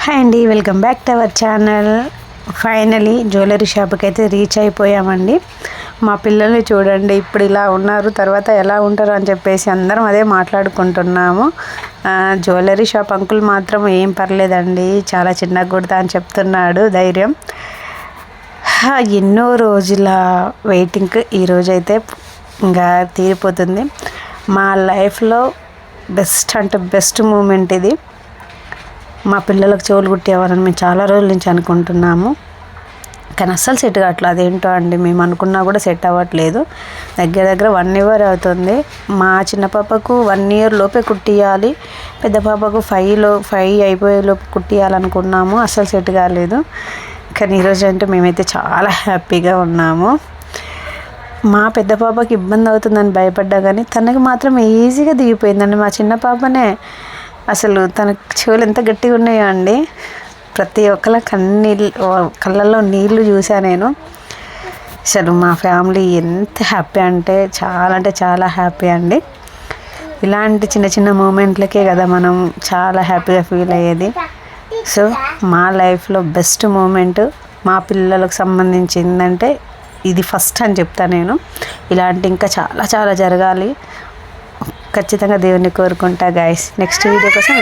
Hi అండి, welcome back to our channel. Finally jewellery షాప్కి అయితే రీచ్ అయిపోయామండి. మా పిల్లల్ని చూడండి, ఇప్పుడు ఇలా ఉన్నారు, తర్వాత ఎలా ఉంటారు అని చెప్పేసి అందరం అదే మాట్లాడుకుంటున్నాము. జ్యువెలరీ షాప్ అంకుల్ మాత్రం ఏం పర్లేదండి, చాలా చిన్నగా కుడతా అని చెప్తున్నాడు ధైర్యం. ఎన్నో రోజుల వెయిటింగ్కి ఈరోజైతే ఇంకా తీరిపోతుంది. మా లైఫ్లో బెస్ట్ అంటే బెస్ట్ మూమెంట్ ఇది. మా పిల్లలకు చెవులు కుట్టేవారని మేము చాలా రోజుల నుంచి అనుకుంటున్నాము, కానీ అస్సలు సెట్ కావట్లేదు. అదేంటో అండి, మేము అనుకున్నా కూడా సెట్ అవ్వట్లేదు. దగ్గర 1 year అవుతుంది. మా చిన్న పాపకు 1 year లోపే కుట్టియాలి, పెద్ద పాపకు 5 అయిపోయే లోపు కుట్టియాలనుకున్నాము. అస్సలు సెట్ కాలేదు. కానీ ఈరోజు అంటే మేమైతే చాలా హ్యాపీగా ఉన్నాము. మా పెద్ద పాపకి ఇబ్బంది అవుతుందని భయపడ్డా, కానీ తనకి మాత్రం ఈజీగా దిగిపోయిందండి. మా చిన్న పాపనే అసలు తన చెవులు ఎంత గట్టిగా ఉన్నాయో అండి. ప్రతి ఒక్కళ్ళ కళ్ళల్లో నీళ్ళు చూసా నేను. అసలు మా ఫ్యామిలీ ఎంత హ్యాపీ అంటే చాలా హ్యాపీ అండి. ఇలాంటి చిన్న చిన్న మూమెంట్లకే కదా మనం చాలా హ్యాపీగా ఫీల్ అయ్యేది. సో మా లైఫ్లో బెస్ట్ మూమెంట్ మా పిల్లలకు సంబంధించిందంటే ఇది ఫస్ట్ అని చెప్తాను నేను. ఇలాంటి ఇంకా చాలా జరగాలి. ఖచ్చితంగా దేవుణ్ణి కోరుకుంటా గైస్. నెక్స్ట్ వీడియో కోసం